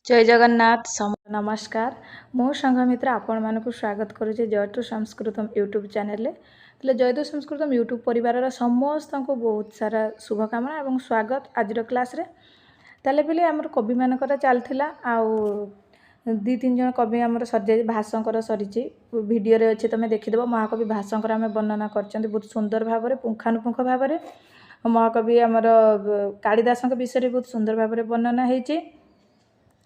जय जगन्नाथ नमस्कार मो संघमित्र आपण मानक स्वागत करुचे जयतु संस्कृतम यूट्यूब चैनल रे जयतु संस्कृतम यूट्यूब परिवार समस्त को बहुत सारा शुभकामना एवं स्वागत आज क्लास रे ताले पिले आमर कवि मानकर चलथिला आउ दी तीन जन कवि आमर सरी भाषंकर सरी वीडियो रे अच्छे तुम देखिदेव महाकवि भाषंकर आम वर्णना कर बहुत सुंदर भाव में पुंखानुपुंख भाव में महाकवि आमर कालिदास विषय बहुत सुंदर भाव में वर्णना होती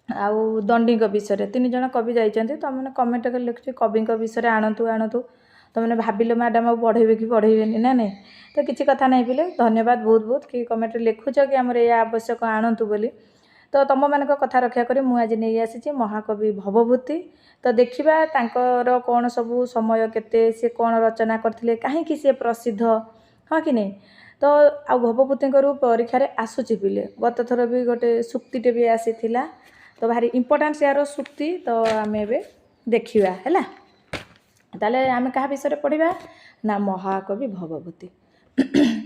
आउ दंडी विषय तीन जन कवि जाइए तो मैंने कमेंट कर लिखुचे कवि विषय आणतु आणतु तो मैंने भाविल मैडम पढ़ेबे कि पढ़ेबेनि ना नहीं तो किसी कथा नहीं पिले धन्यवाद बहुत बहुत कि कमेंट लिखुच कि आमर यह आवश्यक आणतु बोली तो तुम मान कथा रक्षा करी मुझे नहीं आसी महाकवि भवभूति तो देखा तांकर कौन सब समय केते सी कौन रचना करथिले कहीं सी प्रसिद्ध हाँ कि नहीं तो आ भवभूति परीक्षा आसूची पिले गत थर भी गोटे सुक्तिटे भी आसीथिला तो भारी इंपोर्टेंस यार सुक्ति तो आम ए देखा है ताले आम क्या विषय पढ़ा ना महाकवि भवभूति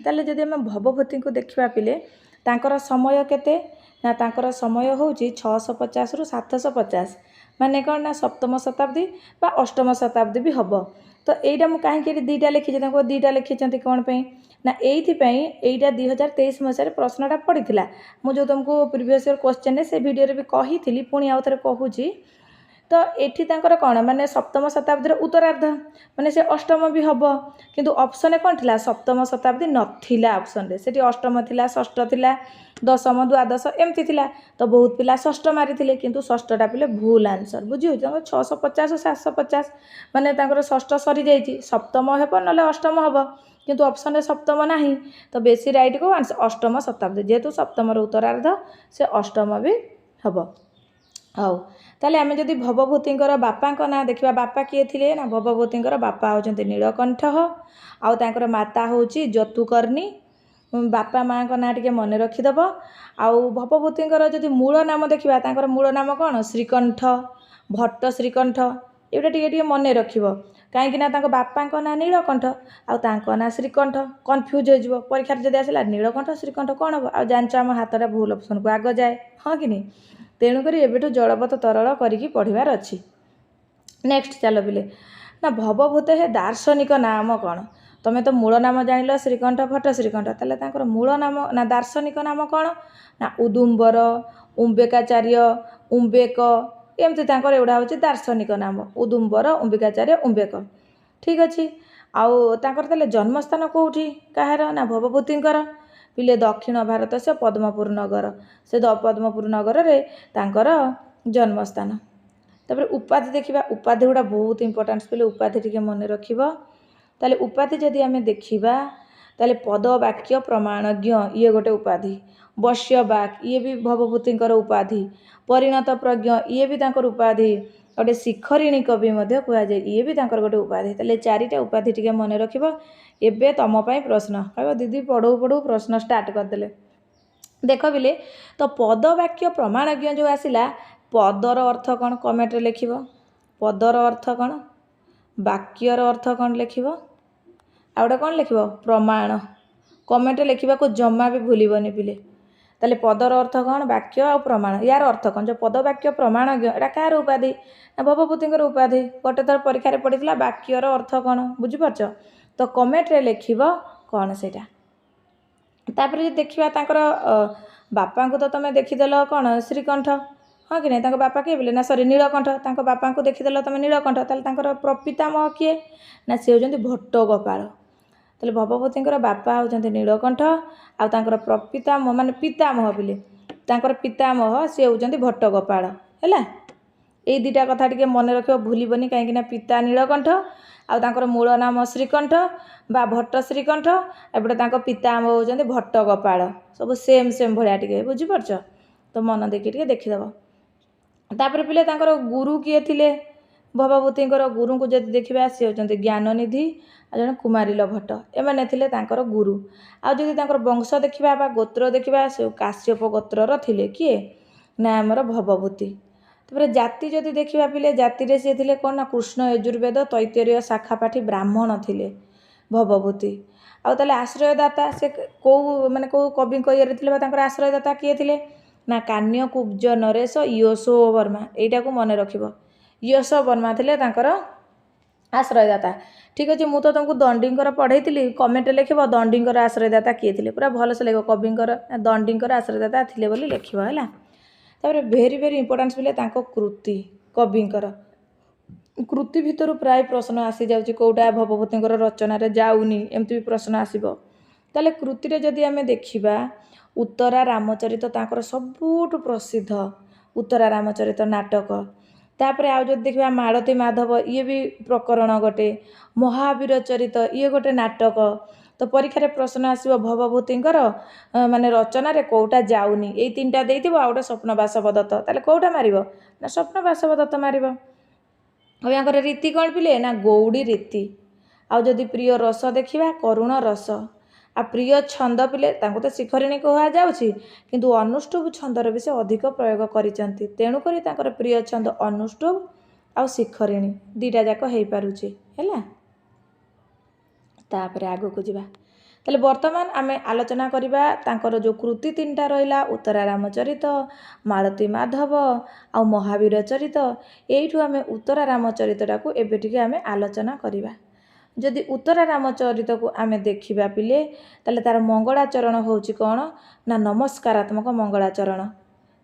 ताले जदि आम भवभूति को देखा पिले तांकर समय केते ना तांकर समय हूँ 650 रु 750 माने कौन ना सप्तम शताब्दी बा अष्टम शताब्दी भी हम तो यहीटा मुझे कहीं दीटा लिखी दीटा लिखी कौन पे ना यहीटा 2023 मसीह प्रश्नटा पड़ा मुझे तुमको प्रीवियस ईयर क्वेश्चन से वीडियो भी कही पुणी आउ थे कहूँ तो एठी तांकर कौन माने सप्तम शताब्दी उत्तरार्ध माने से अष्टम भी हम किंतु ऑप्शन कौन थिला सप्तम शताब्दी नथिला ऑप्शन रे सेठी अष्टम थिला षष्ठ थिला दशम द्वादश एमती थिला तो बहुत पिला षष्ठ मारी किंतु षष्ठटा पिले भूल आंसर बुझी 650 750 माने तांकर षष्ठ सरी जाइए सप्तम हेब ना अष्टम हम किंतु ऑप्शन रे सप्तम नहीं तो बेसी राइट को आंसर अष्टम शताब्दी जेहेतु सप्तम उत्तरार्ध से अष्टम भी हम हाँ ताले आम जदि भवभूतिर बापा ना देखा बापा किए थे ना भवभूतिर बापा होती नीलकंठ आउ तांकर माता हूँ जतुकर्णी बापा माँ का ना टे मन रखीदेव आउ भवभूतिर जदि मूल नाम देखा तांकर मूल नाम कौन श्रीकंठ भट्ट श्रीकंठ एटा टे मन रख कहीं बापा ना नीलकंठ आउ ना श्रीकंठ कन्फ्यूज हो परीक्षा जब आसला नीलकंठ श्रीकंठ कौन हम आ जान आम हाथटा भूल ऑप्शन को आग जाए हाँ कि नहीं तेणुक एबेठू जलपथ तरल करिकी पढ़वार अच्छी नेक्स्ट चलो पिले ना भवभूत है दार्शनिक नाम कौन तुम्हें तो मूल नाम जान श्रीकंठ भट्ट श्रीकंठ ताले तांकर मूल नाम ना दार्शनिक नाम कौन ना उदुम्बर उम्बेकाचार्य उम्बेक एमती तांकर एगुड़ा हूँ दार्शनिक नाम उदुम्बर उम्बिकाचार्य उम्बेक ठीक अच्छे आउ तांकर ताले जन्मस्थान कौटी कहार ना भवभूतिर पिले दक्षिण भारत से पद्मपुर नगर से पद्मपुर नगर रे तांकर जन्मस्थान तापर उपाधि देखिबा उपाधि गुड़ा बहुत इंपोर्टेंस पिले उपाधि टिके मन रखिबो ताले उपाधि जदि आमे देखिबा ताले पद वाक्य प्रमाणज्ञ ये गोटे उपाधि वश्य वाक ये भी भवभूतिर उपाधि परिणत प्रज्ञ ये भी तांकर उपाधि गोटे शिखरिणी कवि कह जाए ये भी तांकर गोटे उपाधि ताले चारिटा उपाधि टिके मन रखिबो एबे तुम प्रश्न कह दीदी पढ़ू पढ़ू प्रश्न स्टार्ट करदे देख बिले तो पद वाक्य प्रमाणज्ञ जो आसला पदर अर्थ कौन कमेंट लिख पदर अर्थ कौन वाक्यर अर्थ कौन लिख आउटा कौन लिख प्रमाण कमेंट लिखा को जमा भी भूलबनी पिले ताले पदर अर्थ कौन वाक्य आ प्रमाण यार अर्थ कौन जो पद वाक्य प्रमाणज्ञ एटा कार उपाधि ना भवभूतिर उपाधि गोटे थर परीक्षा पड़ा वाक्यर अर्थ कौन बुझीपार तो कमेंट रे लिखिबो कौन सेटा तापर देखिबा तांकर बापा को तो तुम देखीदेल कौन श्रीकंठ हाँ कि नहीं बापा किए बोले ना सॉरी नीलकंठ तांको बापा को देखीदेल तुम नीलकंठ ताले तांकर प्रपितामह किए ना सी होजंती भट्टगोपाल ताले भवभूतिर बापा होजंती नीलकंठ आ तांकर प्रपितामह माने पितामह बोले तांकर पितामह सी होजंती भट्टगोपाल हैला ए दुटा कथा टिके मन रखियो भूलबनी कहीं पिता नीलकंठ आउर मूल नाम श्रीकंठ बा भट्ट श्रीकंठ एपटे तांको पितामह होजंती भट्टगोपाल सब सेम सेम भाया टिके बुझीपार तो मन देखी देखीदेव तापर पिले तांकर गुरु किए थिले भवभूतिर गुरु को जब देखा सी होजंती ज्ञाननिधि आ जने कुमारिल भट्ट एमाने थिले तांकर गुरु आ जदि तांकर वंश देखा बा गोत्र देखा से काश्यप गोत्रर थिले किए ना आमर भवभूति तापर जाति जदि देखा पिले जाति सी थे कौन ना कृष्ण यजुर्वेद तैतरीय शाखापाठी ब्राह्मण थिले भवभूति आउ ताले आश्रयदाता से कौ माने कौ कवि ये आश्रयदाता किए थिले ନା କାନ୍ୟକୁବ୍ଜ ନରେଶ ୟଶୋ ବର୍ମା। ଏଇଟାକୁ ମନେ ରଖିବ। ୟଶ ବର୍ମା ଥିଲେ ତାଙ୍କର ଆଶ୍ରୟଦାତା। ଠିକ୍ ଅଛି, ମୁଁ ତ ତୁମକୁ ଦଣ୍ଡିଙ୍କର ପଢ଼େଇଥିଲି, କମେଣ୍ଟରେ ଲେଖିବ ଦଣ୍ଡିଙ୍କର ଆଶ୍ରୟଦାତା କିଏ ଥିଲେ, ପୁରା ଭଲସେ ଲେଖିବ କବିଙ୍କର ଦଣ୍ଡିଙ୍କର ଆଶ୍ରୟଦାତା ଥିଲେ ବୋଲି ଲେଖିବ ହେଲା। ତାପରେ ଭେରି ଭେରି ଇମ୍ପୋର୍ଟାନ୍ସ ପିଲେ ତାଙ୍କ କୃତି, କବିଙ୍କର କୃତି ଭିତରୁ ପ୍ରାୟ ପ୍ରଶ୍ନ ଆସିଯାଉଛି କେଉଁଟା ଭବଭୂତିଙ୍କର ରଚନାରେ ଯାଉନି, ଏମିତି ବି ପ୍ରଶ୍ନ ଆସିବ। ତାହେଲେ କୃତିରେ ଯଦି ଆମେ ଦେଖିବା ଉତ୍ତରା ରାମଚରିତ ତାଙ୍କର ସବୁଠୁ ପ୍ରସିଦ୍ଧ ଉତ୍ତରା ରାମଚରିତ ନାଟକ। ତାପରେ ଆଉ ଯଦି ଦେଖିବା ମାଳତୀ ମାଧବ, ଇଏ ବି ପ୍ରକରଣ ଗୋଟେ। ମହାବୀର ଚରିତ ଇଏ ଗୋଟେ ନାଟକ। ତ ପରୀକ୍ଷାରେ ପ୍ରଶ୍ନ ଆସିବ ଭବଭୂତିଙ୍କର ମାନେ ରଚନାରେ କେଉଁଟା ଯାଉନି, ଏଇ ତିନିଟା ଦେଇଥିବ ଆଉ ଗୋଟେ ସ୍ୱପ୍ନ ବାସବ ଦତ୍ତ, ତାହେଲେ କେଉଁଟା ମାରିବ ନା ସ୍ୱପ୍ନ ବାସବ ଦତ୍ତ ମାରିବ। ଆଉ ୟାଙ୍କର ରୀତି କ'ଣ ପିଲେ ନା ଗୌଡ଼ି ରୀତି। ଆଉ ଯଦି ପ୍ରିୟ ରସ ଦେଖିବା କରୁଣ ରସ। ଆଉ ପ୍ରିୟ ଛନ୍ଦ ପିଲେ ତାଙ୍କୁ ତ ଶିଖରିଣୀ କୁହାଯାଉଛି, କିନ୍ତୁ ଅନୁଷ୍ଠୁପ ଛନ୍ଦର ବି ସେ ଅଧିକ ପ୍ରୟୋଗ କରିଛନ୍ତି, ତେଣୁକରି ତାଙ୍କର ପ୍ରିୟ ଛନ୍ଦ ଅନୁଷ୍ଠୁପ ଆଉ ଶିଖରିଣୀ ଦୁଇଟା ଯାକ ହେଇପାରୁଛି ହେଲା। ତାପରେ ଆଗକୁ ଯିବା। ତାହେଲେ ବର୍ତ୍ତମାନ ଆମେ ଆଲୋଚନା କରିବା ତାଙ୍କର ଯେଉଁ କୃତି ତିନିଟା ରହିଲା ଉତ୍ତରା ରାମଚରିତ, ମାଳତୀ ମାଧବ ଆଉ ମହାବୀର ଚରିତ। ଏଇଠୁ ଆମେ ଉତ୍ତରା ରାମଚରିତଟାକୁ ଏବେ ଟିକେ ଆମେ ଆଲୋଚନା କରିବା। ଯଦି ଉତ୍ତରା ରାମଚରିତକୁ ଆମେ ଦେଖିବା ପିଲେ, ତାହେଲେ ତାର ମଙ୍ଗଳାଚରଣ ହେଉଛି କ'ଣ ନା ନମସ୍କାରାତ୍ମକ ମଙ୍ଗଳାଚରଣ।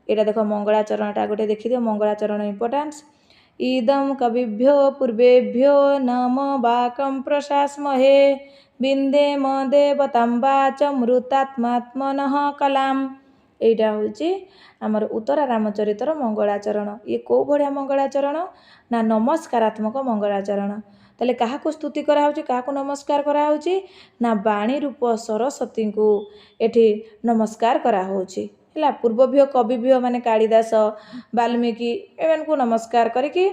ଏଇଟା ଦେଖ ମଙ୍ଗଳାଚରଣଟା ଗୋଟେ ଦେଖିଦିଅ, ମଙ୍ଗଳାଚରଣ ଇମ୍ପୋର୍ଟାନ୍ସ। ଇଦಂ କବିଭ୍ୟୋ ପୂର୍ବେଭ୍ୟୋ ନମ ବାକଂ ପ୍ରଶାସ୍ମହେ ବିନ୍ଦେମ ଦେବତାଂ ବାଚ ମୃତାତ୍ମାତ୍ମନଃ କଲାମ୍। ଏଇଟା ହେଉଛି ଆମର ଉତ୍ତରା ରାମଚରିତର ମଙ୍ଗଳାଚରଣ। ଇଏ କେଉଁ ଭଳିଆ ମଙ୍ଗଳାଚରଣ ନା ନମସ୍କାରାତ୍ମକ ମଙ୍ଗଳାଚରଣ। ତାହେଲେ କାହାକୁ ସ୍ତୁତି କରାହେଉଛି, କାହାକୁ ନମସ୍କାର କରାହେଉଛି ନା ବାଣୀ ରୂପ ସରସ୍ୱତୀଙ୍କୁ ଏଠି ନମସ୍କାର କରାହେଉଛି ହେଲା। ପୂର୍ବଭ୍ୟ କବିଭ୍ୟ ମାନେ କାଳିଦାସ, ବାଲ୍ମୀକି ଏମାନଙ୍କୁ ନମସ୍କାର କରିକି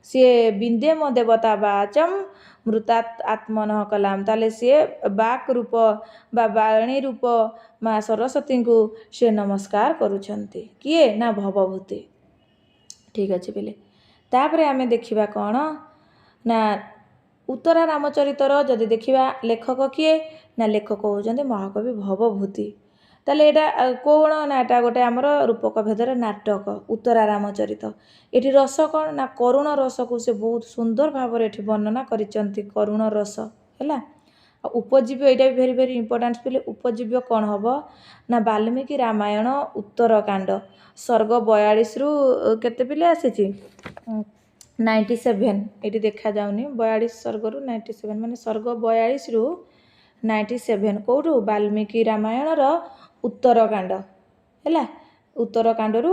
ସିଏ ବିନ୍ଦେମ ଦେବତା ବାଚମ୍ ମୃତାତ୍ ଆତ୍ମନଃ କଲାମ୍। ତାହେଲେ ସିଏ ବାକ୍ ରୂପ ବା ବାଣୀ ରୂପ ମା ସରସ୍ୱତୀଙ୍କୁ ସେ ନମସ୍କାର କରୁଛନ୍ତି। କିଏ ନା ଭବଭୂତି। ଠିକ୍ ଅଛି ପିଲେ। ତାପରେ ଆମେ ଦେଖିବା କ'ଣ ନା ଉତ୍ତରା ରାମଚରିତର ଯଦି ଦେଖିବା ଲେଖକ କିଏ ନା ଲେଖକ ହେଉଛନ୍ତି ମହାକବି ଭବଭୂତି। ତାହେଲେ ଏଇଟା କ'ଣ ନା ଏଇଟା ଗୋଟେ ଆମର ରୂପକ ଭେଦର ନାଟକ ଉତ୍ତରା ରାମଚରିତ। ଏଠି ରସ କ'ଣ ନା କରୁଣ ରସକୁ ସେ ବହୁତ ସୁନ୍ଦର ଭାବରେ ଏଠି ବର୍ଣ୍ଣନା କରିଛନ୍ତି, କରୁଣ ରସ ହେଲା। ଆଉ ଉପଜୀବ୍ୟ ଏଇଟା ବି ଭେରି ଭେରି ଇମ୍ପୋର୍ଟାନ୍ସ ପିଲେ। ଉପଜୀବ୍ୟ କ'ଣ ହେବ ନା ବାଲ୍ମୀକି ରାମାୟଣ ଉତ୍ତରକାଣ୍ଡ ସର୍ଗ 42ରୁ କେତେ ପିଲେ ଆସିଛି 97। ଏଇଠି ଦେଖାଯାଉନି 42 ସର୍ଗରୁ 97 ମାନେ ସର୍ଗ 42ରୁ 97 କେଉଁଠୁ ବାଲ୍ମୀକି ରାମାୟଣର ଉତ୍ତରକାଣ୍ଡ ହେଲା। ଉତ୍ତରକାଣ୍ଡରୁ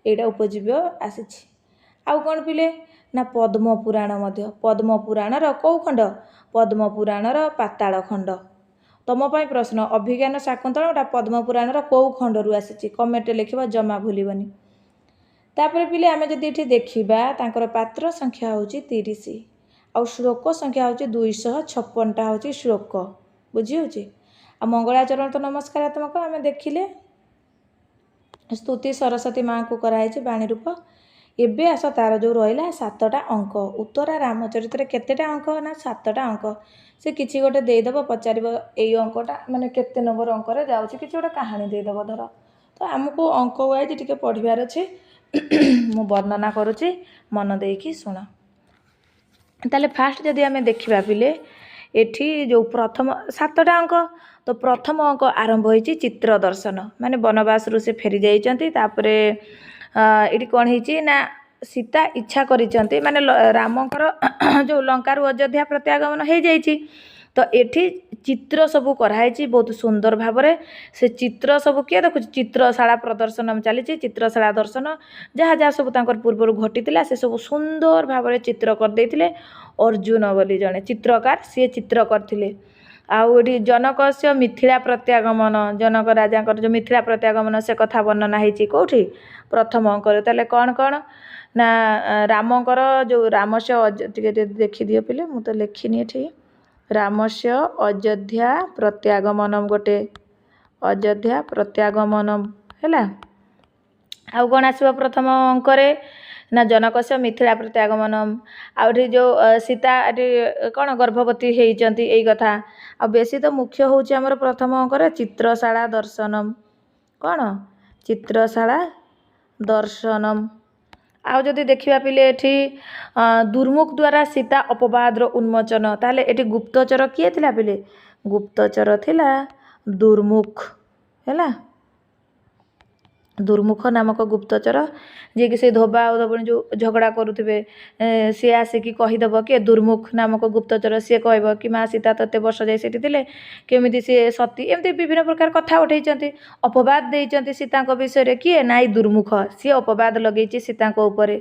ଏଇଟା ଉପଜୀବ୍ୟ ଆସିଛି। ଆଉ କ'ଣ ପିଲେ ନା ପଦ୍ମ ପୁରାଣ ମଧ୍ୟ। ପଦ୍ମ ପୁରାଣର କେଉଁ ଖଣ୍ଡ ପଦ୍ମ ପୁରାଣର ପାତାଳ ଖଣ୍ଡ। ତମ ପାଇଁ ପ୍ରଶ୍ନ ଅଭିଜ୍ଞାନ ଶାକୁନ୍ତଳଟା ପଦ୍ମ ପୁରାଣର କେଉଁ ଖଣ୍ଡରୁ ଆସିଛି, କମେଣ୍ଟରେ ଲେଖିବ, ଜମା ଭୁଲିବନି। ତାପରେ ପିଲେ ଆମେ ଯଦି ଏଠି ଦେଖିବା ତାଙ୍କର ପାତ୍ର ସଂଖ୍ୟା ହେଉଛି 30 ଆଉ ଶ୍ଲୋକ ସଂଖ୍ୟା ହେଉଛି 256ଟା ହେଉଛି ଶ୍ଲୋକ, ବୁଝି ହେଉଛି। ଆଉ ମଙ୍ଗଳାଚରଣ ତ ନମସ୍କାରାତ୍ମକ ଆମେ ଦେଖିଲେ। ସ୍ତୁତି ସରସ୍ୱତୀ ମାଙ୍କୁ କରାହେଇଛି ବାଣୀ ରୂପ। ଏବେ ଆସ ତାର ଯେଉଁ ରହିଲା 7ଟା ଅଙ୍କ। ଉତ୍ତରା ରାମଚରିତରେ କେତେଟା ଅଙ୍କ ନା 7ଟା ଅଙ୍କ। ସେ କିଛି ଗୋଟେ ଦେଇଦେବ, ପଚାରିବ ଏଇ ଅଙ୍କଟା ମାନେ କେତେ ନମ୍ବର ଅଙ୍କରେ ଯାଉଛି, କିଛି ଗୋଟେ କାହାଣୀ ଦେଇଦେବ ଧର। ତ ଆମକୁ ଅଙ୍କ ୱାଇଜ୍ ଟିକେ ପଢ଼ିବାର ଅଛି। ମୁଁ ବର୍ଣ୍ଣନା କରୁଛି, ମନ ଦେଇକି ଶୁଣ। ତାହେଲେ ଫାଷ୍ଟ ଯଦି ଆମେ ଦେଖିବା ପିଲେ ଏଠି ଯେଉଁ ପ୍ରଥମ 7ଟା ଅଙ୍କ, ତ ପ୍ରଥମ ଅଙ୍କ ଆରମ୍ଭ ହୋଇଛି ଚିତ୍ର ଦର୍ଶନ, ମାନେ ବନବାସରୁ ସେ ଫେରି ଯାଇଛନ୍ତି। ତାପରେ ଏଠି କ'ଣ ହେଇଛି ନା ସୀତା ଇଚ୍ଛା କରିଛନ୍ତି, ମାନେ ରାମଙ୍କର ଯେଉଁ ଲଙ୍କାରୁ ଅଯୋଧ୍ୟା ପ୍ରତ୍ୟାଗମନ ହେଇଯାଇଛି, ତ ଏଠି ଚିତ୍ର ସବୁ କରାହେଇଛି ବହୁତ ସୁନ୍ଦର ଭାବରେ। ସେ ଚିତ୍ର ସବୁ କିଏ ଦେଖୁଛି, ଚିତ୍ରଶାଳା ପ୍ରଦର୍ଶନ ଚାଲିଛି। ଚିତ୍ରଶାଳା ଦର୍ଶନ ଯାହା ଯାହା ସବୁ ତାଙ୍କର ପୂର୍ବରୁ ଘଟିଥିଲା ସେ ସବୁ ସୁନ୍ଦର ଭାବରେ ଚିତ୍ର କରିଦେଇଥିଲେ। ଅର୍ଜୁନ ବୋଲି ଜଣେ ଚିତ୍ରକାର, ସିଏ ଚିତ୍ର କରିଥିଲେ। ଆଉ ଏଠି ଜନକସ୍ୟ ମିଥିଳା ପ୍ରତ୍ୟାଗମନ, ଜନକ ରାଜାଙ୍କର ଯେଉଁ ମିଥିଳା ପ୍ରତ୍ୟାଗମନ ସେ କଥା ବର୍ଣ୍ଣନା ହେଇଛି କେଉଁଠି ପ୍ରଥମ ଅଙ୍କରେ। ତାହେଲେ କ'ଣ କ'ଣ ନା ରାମଙ୍କର ଯେଉଁ ରାମସ୍ୟ ଟିକେ ଦେଖିଦିଅ ପିଲେ, ମୁଁ ତ ଲେଖିନି ଏଠି। ରାମସ୍ୟ ଅଯୋଧ୍ୟା ପ୍ରତ୍ୟାଗମନମ୍ ଗୋଟେ, ଅଯୋଧ୍ୟା ପ୍ରତ୍ୟାଗମନମ୍ ହେଲା। ଆଉ କ'ଣ ଆସିବ ପ୍ରଥମ ଅଙ୍କରେ ନା ଜନକସ୍ୟ ମିଥିଳା ପ୍ରତ୍ୟାଗମନମ୍। ଆଉ ଏଠି ଯେଉଁ ସୀତା ଏଠି କ'ଣ ଗର୍ଭବତୀ ହେଇଛନ୍ତି ଏଇ କଥା। ଆଉ ବେଶୀ ତ ମୁଖ୍ୟ ହେଉଛି ଆମର ପ୍ରଥମ ଅଙ୍କରେ ଚିତ୍ରଶାଳା ଦର୍ଶନମ୍। କ'ଣ ଚିତ୍ରଶାଳା दर्शनम। आउ जदि देखिबा पिले एठी दुर्मुख द्वारा सीता अपवादर उन्मोचन, ताले एठी गुप्तचर किए थिला पिले? गुप्तचर थिला दुर्मुख हैला। दुर्मुख नामक गुप्तचर जी कि से धोबा और धोबणी जो झगड़ा करुवे सी आसिकी कहीदेव कि दुर्मुख नामक गुप्तचर सी कह कि माँ सीता तो एत वर्ष जाए सेठी थिले केमिति सी सती एमती विभिन्न प्रकार कथा उठेइचंती अपवाद देइचंती सीता विषय किए नाई दुर्मुख सी अपवाद लगेइची सीता उपरे।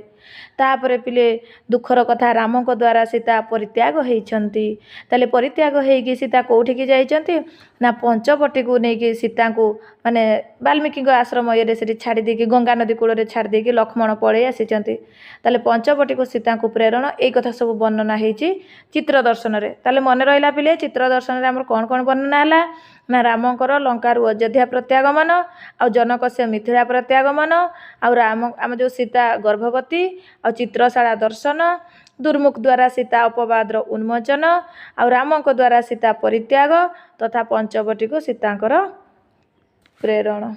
तापर पिले दुखर कथा रामक द्वारा सीता परित्याग होइचंती। ताले परित्याग होइकी सीता कोठिकी जाइचंती ना पंचवटी को नेकी सीता को माने वाल्मीकि आश्रम ये से छाड़ी देकी गंगा नदी कूल छाड़ी देकी लक्ष्मण पड़े आसीचंती। ताले पंचवटी को सीता को प्रेरण एक कथा सब वर्णना होइची चित्र दर्शन रे। ताले मन रहिला पिले चित्र दर्शन रे हमर कोन कोन वर्णना हला ना रामकर लंकारु अयोध्या प्रत्यागमन आ जनक से मिथिला प्रत्यागमन आ राम आम जो सीता गर्भवती आ चित्रशाला दर्शन दुर्मुख द्वारा सीता अपवादर उन्मोचन आ रामक द्वारा सीता परित्याग तथा पंचवटी को सीतांकर प्रेरण।